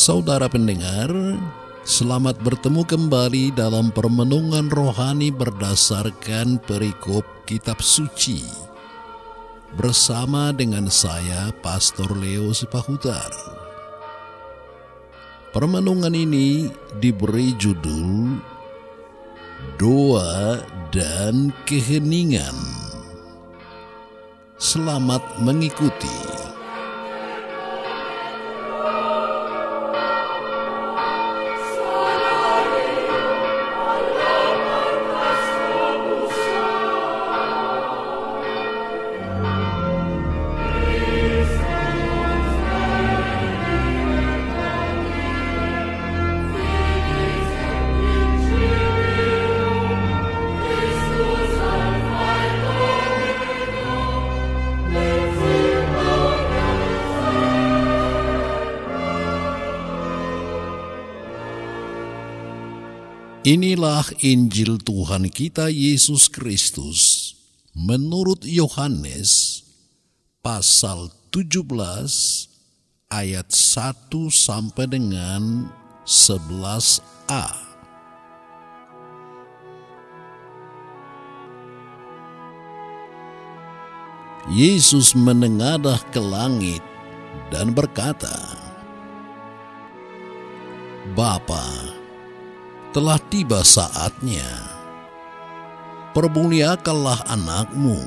Saudara pendengar, selamat bertemu kembali dalam permenungan rohani berdasarkan perikop Kitab Suci. Bersama dengan saya, Pastor Leo Sipahutar. Permenungan ini diberi judul Doa dan Keheningan. Selamat mengikuti. Inilah Injil Tuhan kita Yesus Kristus menurut Yohanes pasal 17 ayat 1 sampai dengan 11a. Yesus menengadah ke langit dan berkata, "Bapa, telah tiba saatnya. Permuliakanlah anakmu,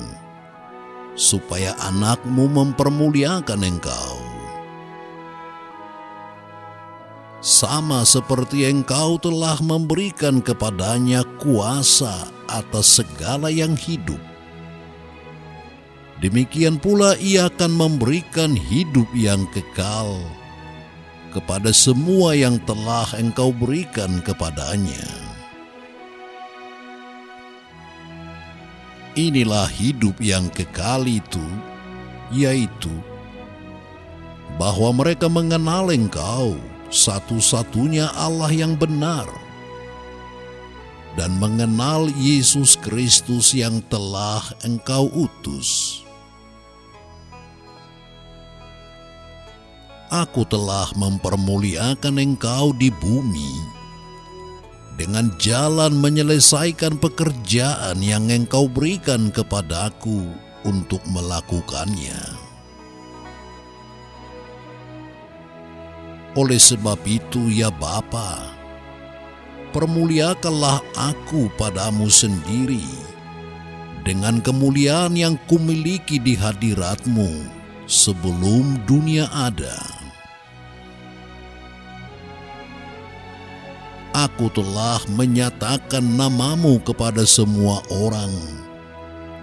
supaya anakmu mempermuliakan engkau. Sama seperti engkau telah memberikan kepadanya kuasa atas segala yang hidup. Demikian pula ia akan memberikan hidup yang kekal kepada semua yang telah engkau berikan kepadanya. Inilah hidup yang kekal itu, yaitu bahwa mereka mengenal engkau, satu-satunya Allah yang benar, dan mengenal Yesus Kristus yang telah engkau utus. Aku telah mempermuliakan engkau di bumi dengan jalan menyelesaikan pekerjaan yang engkau berikan kepadaku untuk melakukannya. Oleh sebab itu, ya Bapa, permuliakanlah aku padamu sendiri dengan kemuliaan yang kumiliki di hadiratmu sebelum dunia ada. Aku telah menyatakan namamu kepada semua orang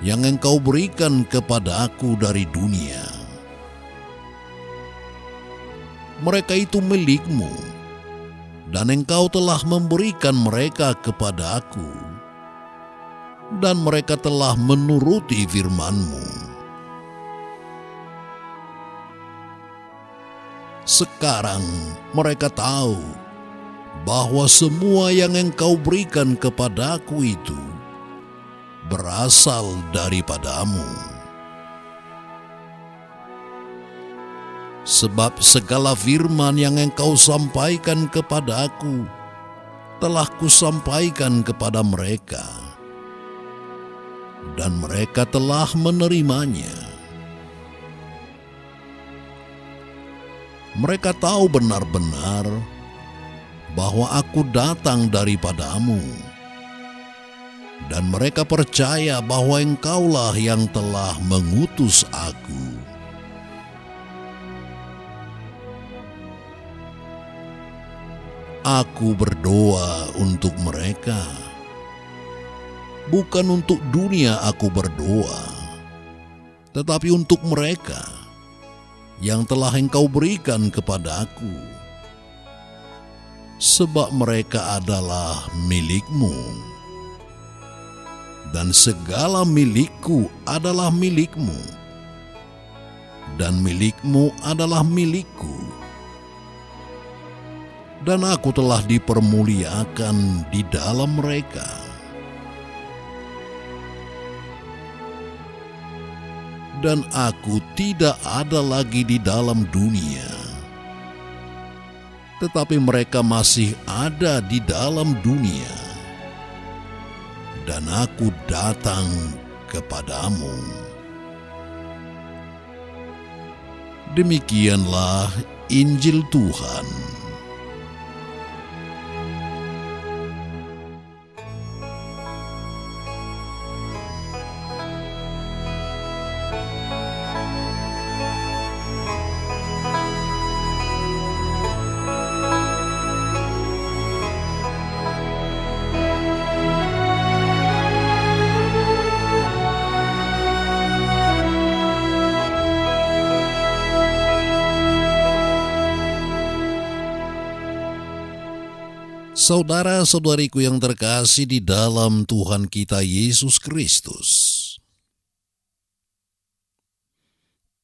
yang engkau berikan kepadaku dari dunia. Mereka itu milikmu, dan engkau telah memberikan mereka kepada aku, dan mereka telah menuruti firman-Mu. Sekarang mereka tahu bahwa semua yang engkau berikan kepadaku itu berasal daripadamu. Sebab segala firman yang engkau sampaikan kepadaku telah kusampaikan kepada mereka, dan mereka telah menerimanya. Mereka tahu benar-benar bahwa aku datang daripadamu, dan mereka percaya bahwa engkaulah yang telah mengutus aku. Aku berdoa untuk mereka, bukan untuk dunia aku berdoa, tetapi untuk mereka yang telah engkau berikan kepadaku, sebab mereka adalah milik-Mu, dan segala milik-Ku adalah milik-Mu, dan milik-Mu adalah milik-Ku, dan aku telah dipermuliakan di dalam mereka. Dan aku tidak ada lagi di dalam dunia, tetapi mereka masih ada di dalam dunia, dan aku datang kepadamu. Demikianlah Injil Tuhan. Saudara-saudariku yang terkasih di dalam Tuhan kita Yesus Kristus,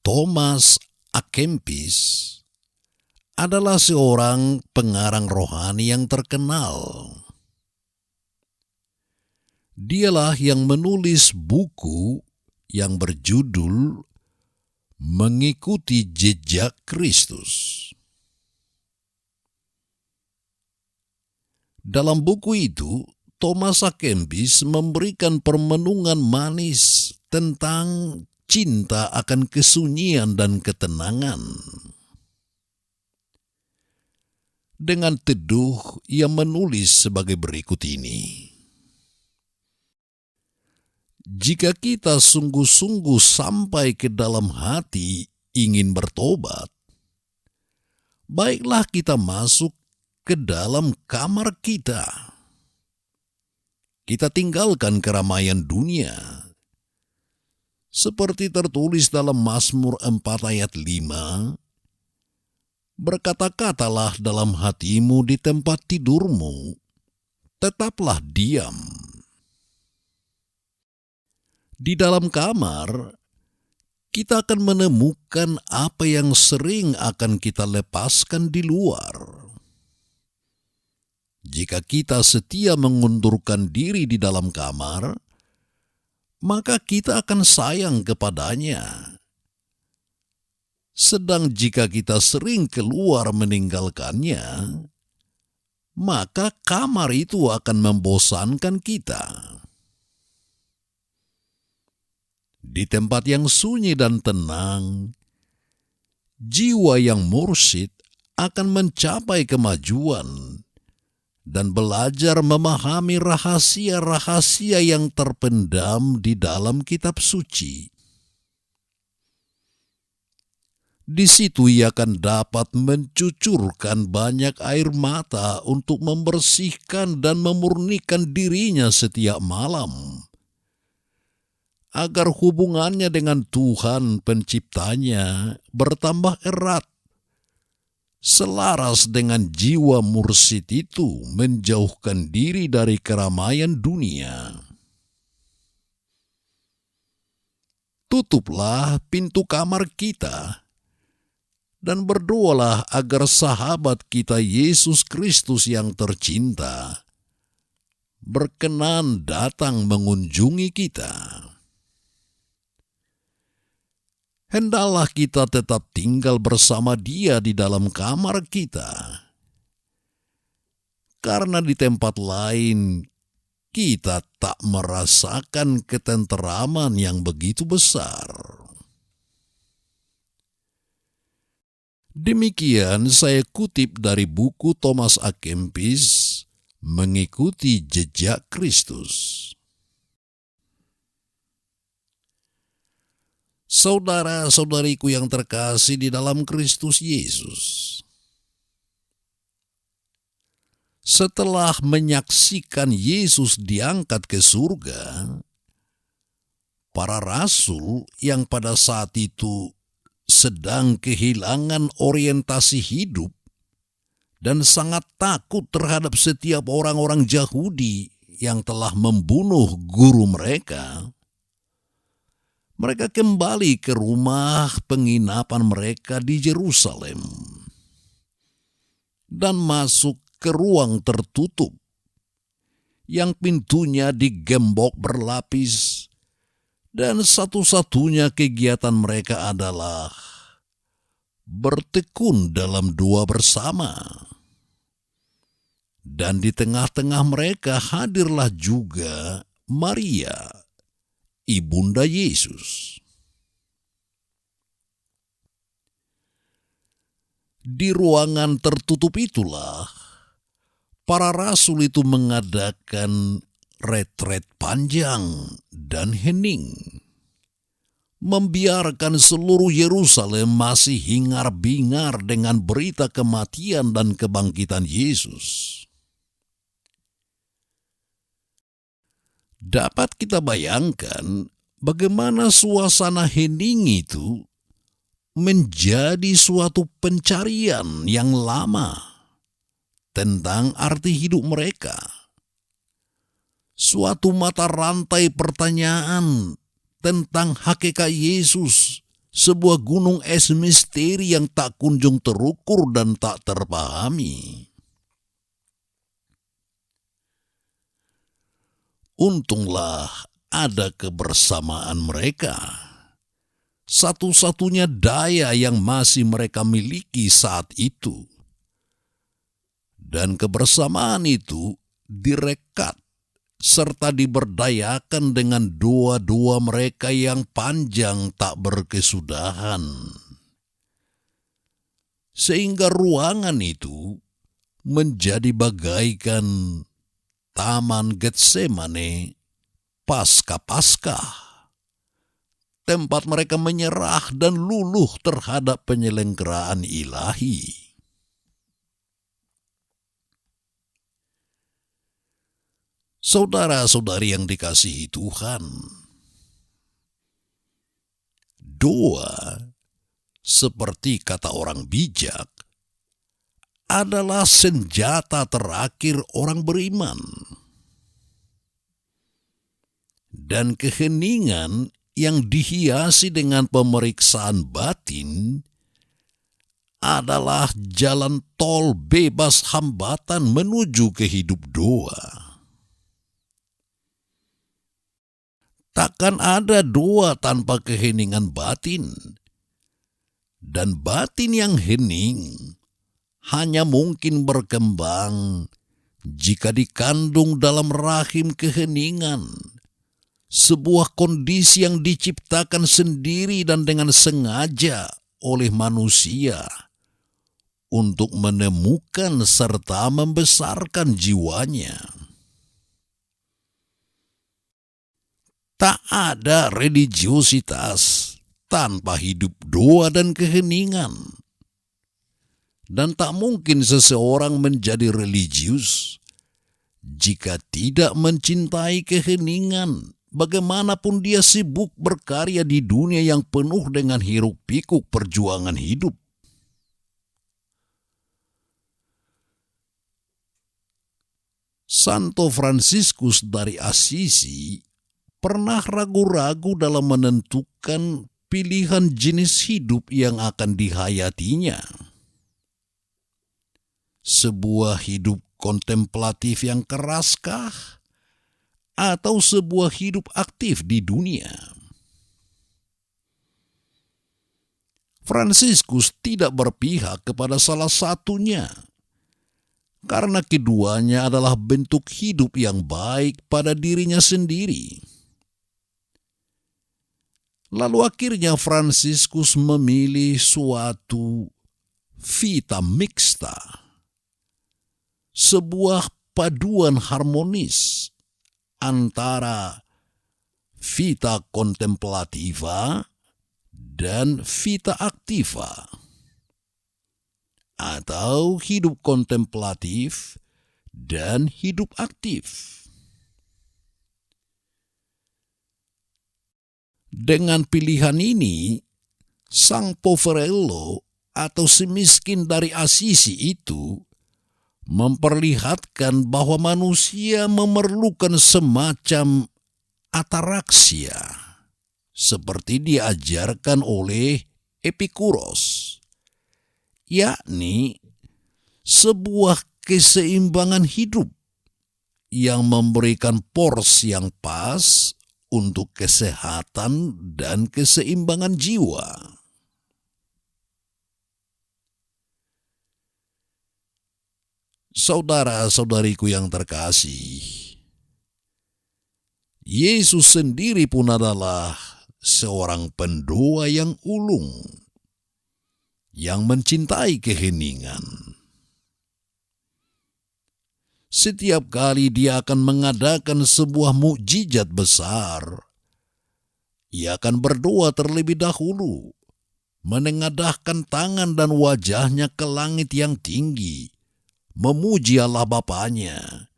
Thomas A. Kempis adalah seorang pengarang rohani yang terkenal. Dialah yang menulis buku yang berjudul Mengikuti Jejak Kristus. Dalam buku itu, Thomas A. Kempis memberikan permenungan manis tentang cinta akan kesunyian dan ketenangan. Dengan teduh, ia menulis sebagai berikut ini. Jika kita sungguh-sungguh sampai ke dalam hati ingin bertobat, baiklah kita masuk ke dalam kamar kita. Kita tinggalkan keramaian dunia. Seperti tertulis dalam Mazmur 4 ayat 5, berkata-katalah dalam hatimu di tempat tidurmu, tetaplah diam. Di dalam kamar, kita akan menemukan apa yang sering akan kita lepaskan di luar. Jika kita setia mengundurkan diri di dalam kamar, maka kita akan sayang kepadanya. Sedang jika kita sering keluar meninggalkannya, maka kamar itu akan membosankan kita. Di tempat yang sunyi dan tenang, jiwa yang mursyid akan mencapai kemajuan dan belajar memahami rahasia-rahasia yang terpendam di dalam kitab suci. Di situ ia akan dapat mencucurkan banyak air mata untuk membersihkan dan memurnikan dirinya setiap malam, agar hubungannya dengan Tuhan penciptanya bertambah erat, selaras dengan jiwa mursyid itu menjauhkan diri dari keramaian dunia. Tutuplah pintu kamar kita dan berdoalah agar sahabat kita Yesus Kristus yang tercinta berkenan datang mengunjungi kita. Hendaklah kita tetap tinggal bersama Dia di dalam kamar kita. Karena di tempat lain kita tak merasakan ketenteraman yang begitu besar. Demikian saya kutip dari buku Thomas A. Kempis, Mengikuti Jejak Kristus. Saudara-saudariku yang terkasih di dalam Kristus Yesus, setelah menyaksikan Yesus diangkat ke surga, para rasul yang pada saat itu sedang kehilangan orientasi hidup dan sangat takut terhadap setiap orang-orang Yahudi yang telah membunuh guru mereka, mereka kembali ke rumah penginapan mereka di Yerusalem dan masuk ke ruang tertutup yang pintunya digembok berlapis, dan satu-satunya kegiatan mereka adalah bertekun dalam doa bersama. Dan di tengah-tengah mereka hadirlah juga Maria, ibunda Yesus. Di ruangan tertutup itulah para rasul itu mengadakan retret panjang dan hening, membiarkan seluruh Yerusalem masih hingar-bingar dengan berita kematian dan kebangkitan Yesus. Dapat kita bayangkan bagaimana suasana hening itu menjadi suatu pencarian yang lama tentang arti hidup mereka. Suatu mata rantai pertanyaan tentang hakikat Yesus, sebuah gunung es misteri yang tak kunjung terukur dan tak terpahami. Untunglah ada kebersamaan mereka. Satu-satunya daya yang masih mereka miliki saat itu. Dan kebersamaan itu direkat serta diberdayakan dengan doa-doa mereka yang panjang tak berkesudahan. Sehingga ruangan itu menjadi bagaikan Taman Getsemane Paskah-Paskah, tempat mereka menyerah dan luluh terhadap penyelenggaraan ilahi. Saudara-saudari yang dikasihi Tuhan, doa, seperti kata orang bijak, adalah senjata terakhir orang beriman. Dan keheningan yang dihiasi dengan pemeriksaan batin adalah jalan tol bebas hambatan menuju ke hidup doa. Takkan ada doa tanpa keheningan batin. Dan batin yang hening hanya mungkin berkembang jika dikandung dalam rahim keheningan, sebuah kondisi yang diciptakan sendiri dan dengan sengaja oleh manusia untuk menemukan serta membesarkan jiwanya. Tak ada religiositas tanpa hidup doa dan keheningan. Dan tak mungkin seseorang menjadi religius jika tidak mencintai keheningan, bagaimanapun dia sibuk berkarya di dunia yang penuh dengan hiruk-pikuk perjuangan hidup. Santo Fransiskus dari Assisi pernah ragu-ragu dalam menentukan pilihan jenis hidup yang akan dihayatinya. Sebuah hidup kontemplatif yang keraskah, atau sebuah hidup aktif di dunia? Fransiskus tidak berpihak kepada salah satunya, karena keduanya adalah bentuk hidup yang baik pada dirinya sendiri. Lalu akhirnya Fransiskus memilih suatu vita mixta, sebuah paduan harmonis antara vita contemplativa dan vita activa, atau hidup kontemplatif dan hidup aktif. Dengan pilihan ini, sang poverello atau si miskin dari Assisi itu memperlihatkan bahwa manusia memerlukan semacam ataraksia, seperti diajarkan oleh Epikuros, yakni sebuah keseimbangan hidup yang memberikan porsi yang pas untuk kesehatan dan keseimbangan jiwa. Saudara-saudariku yang terkasih, Yesus sendiri pun adalah seorang pendoa yang ulung, yang mencintai keheningan. Setiap kali dia akan mengadakan sebuah mukjizat besar, ia akan berdoa terlebih dahulu, menengadahkan tangan dan wajahnya ke langit yang tinggi, memuji Allah Bapanya,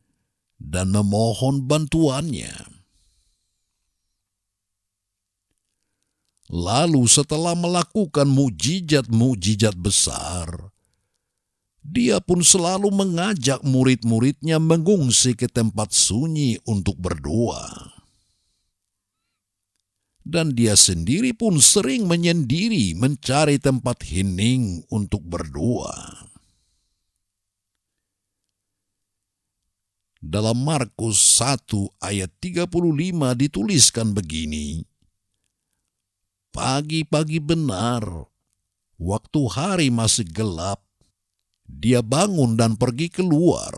dan memohon bantuannya. Lalu setelah melakukan mukjizat-mukjizat besar, dia pun selalu mengajak murid-muridnya mengungsi ke tempat sunyi untuk berdoa. Dan dia sendiri pun sering menyendiri mencari tempat hening untuk berdoa. Dalam Markus 1 ayat 35 dituliskan begini, "Pagi-pagi benar, waktu hari masih gelap, dia bangun dan pergi keluar.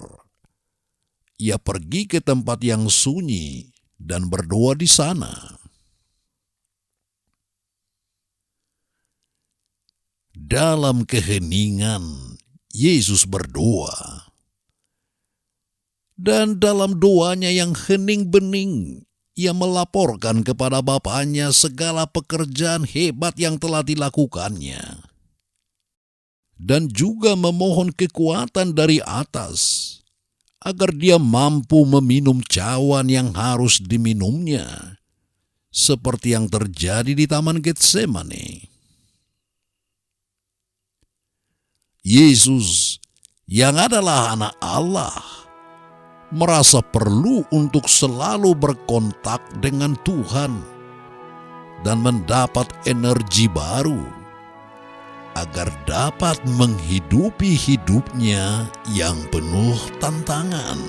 Ia pergi ke tempat yang sunyi dan berdoa di sana." Dalam keheningan, Yesus berdoa. Dan dalam doanya yang hening bening, ia melaporkan kepada Bapanya segala pekerjaan hebat yang telah dilakukannya. Dan juga memohon kekuatan dari atas, agar dia mampu meminum cawan yang harus diminumnya, seperti yang terjadi di Taman Getsemani. Yesus, yang adalah anak Allah, merasa perlu untuk selalu berkontak dengan Tuhan dan mendapat energi baru agar dapat menghidupi hidupnya yang penuh tantangan.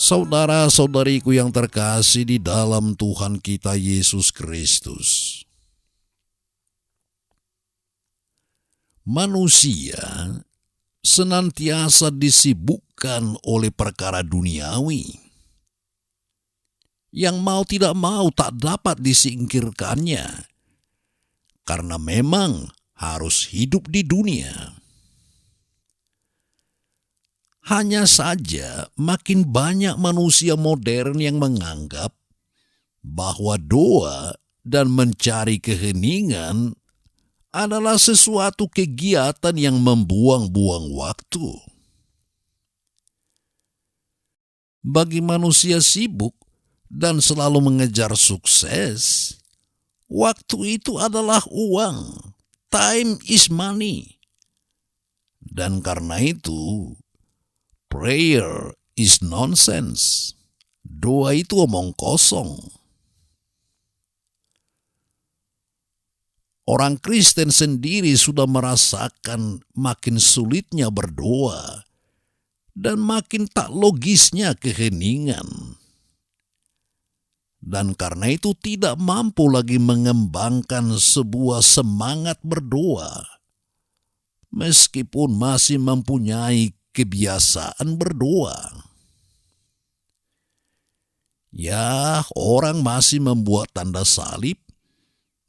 Saudara-saudariku yang terkasih di dalam Tuhan kita Yesus Kristus, manusia senantiasa disibukkan oleh perkara duniawi yang mau tidak mau tak dapat disingkirkannya, karena memang harus hidup di dunia. Hanya saja makin banyak manusia modern yang menganggap bahwa doa dan mencari keheningan adalah sesuatu kegiatan yang membuang-buang waktu. Bagi manusia sibuk, dan selalu mengejar sukses, waktu itu adalah uang. Time is money. Dan karena itu, prayer is nonsense. Doa itu omong kosong. Orang Kristen sendiri sudah merasakan makin sulitnya berdoa dan makin tak logisnya keheningan. Dan karena itu tidak mampu lagi mengembangkan sebuah semangat berdoa, meskipun masih mempunyai kebiasaan berdoa. Ya, orang masih membuat tanda salib,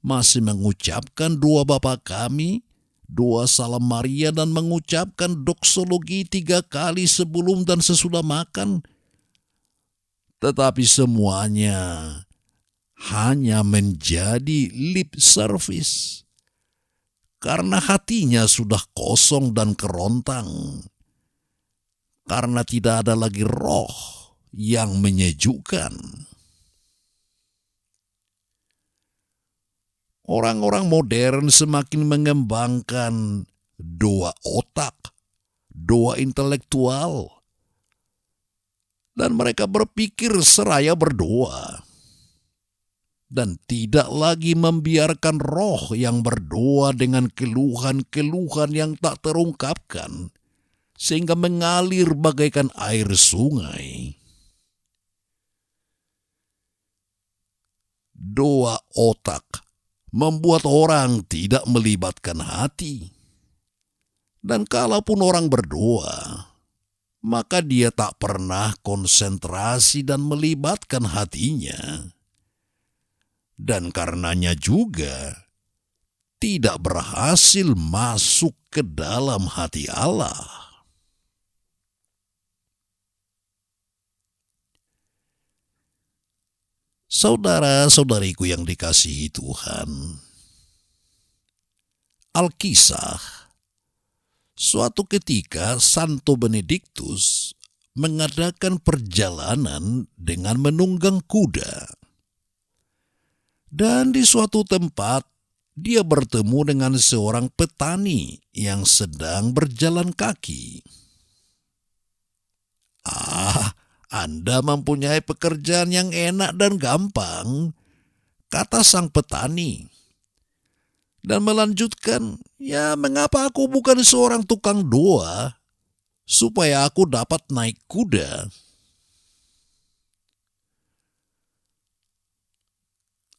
masih mengucapkan doa Bapa Kami, doa Salam Maria, dan mengucapkan doksologi 3 kali sebelum dan sesudah makan. Tetapi semuanya hanya menjadi lip service, karena hatinya sudah kosong dan kerontang, karena tidak ada lagi roh yang menyejukkan. Orang-orang modern semakin mengembangkan doa otak, doa intelektual, dan mereka berpikir seraya berdoa, dan tidak lagi membiarkan roh yang berdoa dengan keluhan-keluhan yang tak terungkapkan, sehingga mengalir bagaikan air sungai. Doa otak membuat orang tidak melibatkan hati. Dan kalaupun orang berdoa, maka dia tak pernah konsentrasi dan melibatkan hatinya. Dan karenanya juga tidak berhasil masuk ke dalam hati Allah. Saudara-saudariku yang dikasihi Tuhan, Alkisah, suatu ketika Santo Benediktus mengadakan perjalanan dengan menunggang kuda. Dan di suatu tempat, dia bertemu dengan seorang petani yang sedang berjalan kaki. Anda mempunyai pekerjaan yang enak dan gampang, kata sang petani. Dan melanjutkan, ya mengapa aku bukan seorang tukang doa, supaya aku dapat naik kuda.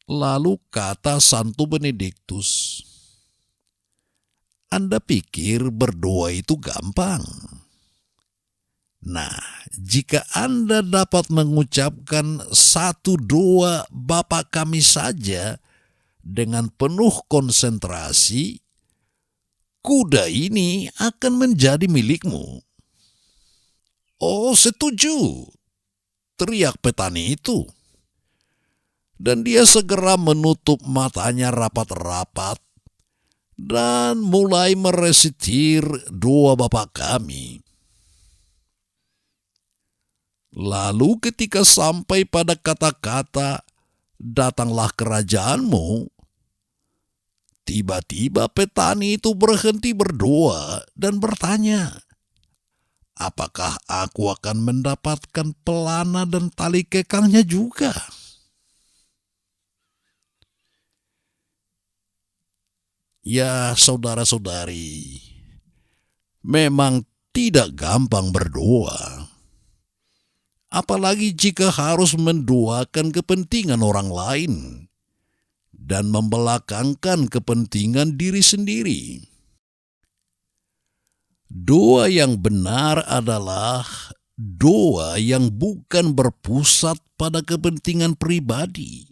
Lalu kata Santo Benediktus, Anda pikir berdoa itu gampang? Nah, jika Anda dapat mengucapkan satu doa Bapa Kami saja dengan penuh konsentrasi, kuda ini akan menjadi milikmu. Oh, setuju, teriak petani itu. Dan dia segera menutup matanya rapat-rapat dan mulai meresitir doa Bapa Kami. Lalu ketika sampai pada kata-kata, datanglah kerajaanmu, tiba-tiba petani itu berhenti berdoa dan bertanya, apakah aku akan mendapatkan pelana dan tali kekangnya juga? Ya, saudara-saudari, memang tidak gampang berdoa. Apalagi jika harus mendoakan kepentingan orang lain dan membelakangkan kepentingan diri sendiri. Doa yang benar adalah doa yang bukan berpusat pada kepentingan pribadi,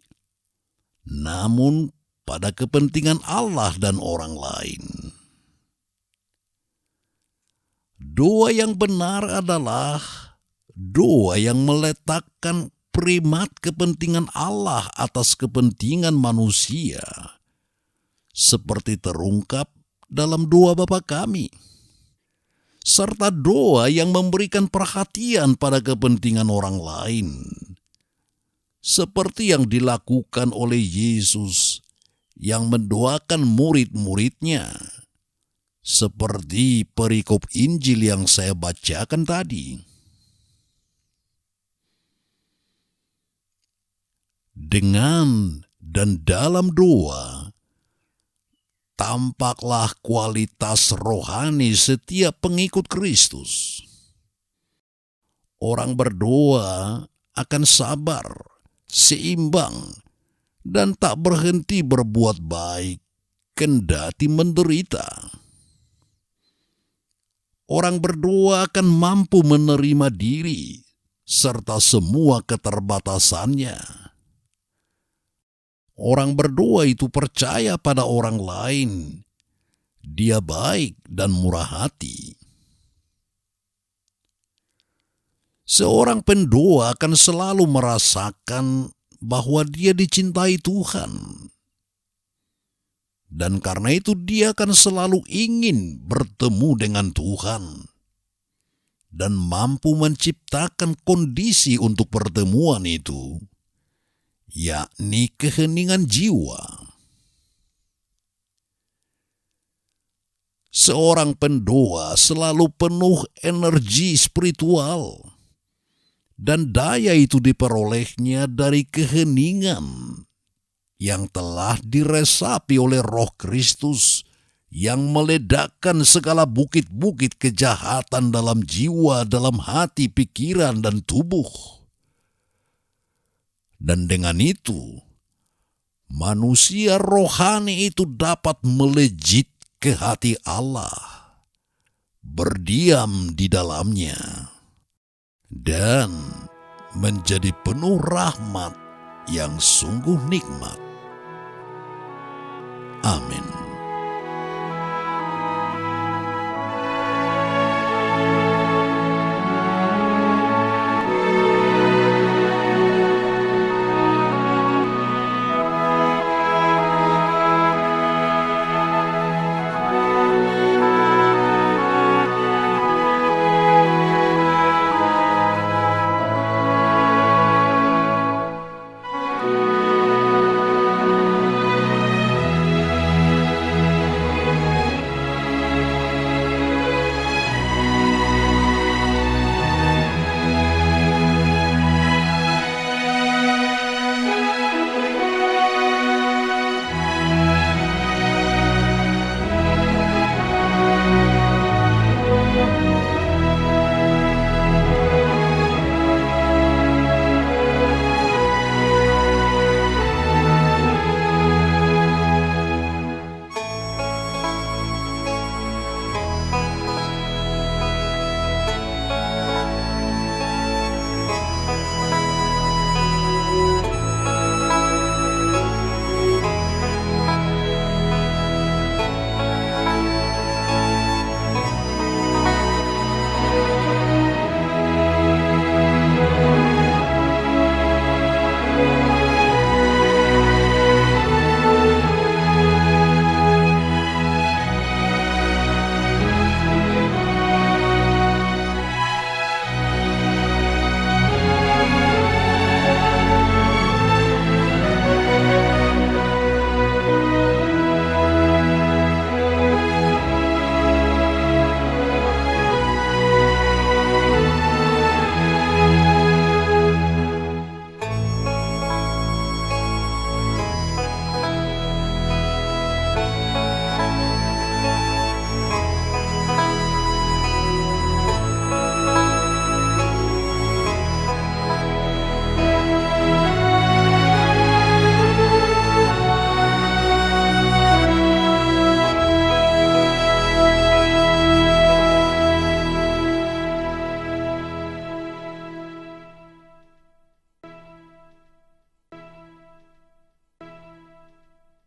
namun pada kepentingan Allah dan orang lain. Doa yang benar adalah doa yang meletakkan primat kepentingan Allah atas kepentingan manusia, seperti terungkap dalam doa Bapa Kami, serta doa yang memberikan perhatian pada kepentingan orang lain, seperti yang dilakukan oleh Yesus yang mendoakan murid-muridnya, seperti perikop Injil yang saya bacakan tadi. Dengan dan dalam doa, tampaklah kualitas rohani setiap pengikut Kristus. Orang berdoa akan sabar, seimbang, dan tak berhenti berbuat baik, kendati menderita. Orang berdoa akan mampu menerima diri, serta semua keterbatasannya. Orang berdoa itu percaya pada orang lain. Dia baik dan murah hati. Seorang pendoa akan selalu merasakan bahwa dia dicintai Tuhan. Dan karena itu dia akan selalu ingin bertemu dengan Tuhan dan mampu menciptakan kondisi untuk pertemuan itu, yakni keheningan jiwa. Seorang pendoa selalu penuh energi spiritual, dan daya itu diperolehnya dari keheningan yang telah diresapi oleh Roh Kristus yang meledakkan segala bukit-bukit kejahatan dalam jiwa, dalam hati, pikiran, dan tubuh. Dan dengan itu, manusia rohani itu dapat melejit ke hati Allah, berdiam di dalamnya, dan menjadi penuh rahmat yang sungguh nikmat. Amin.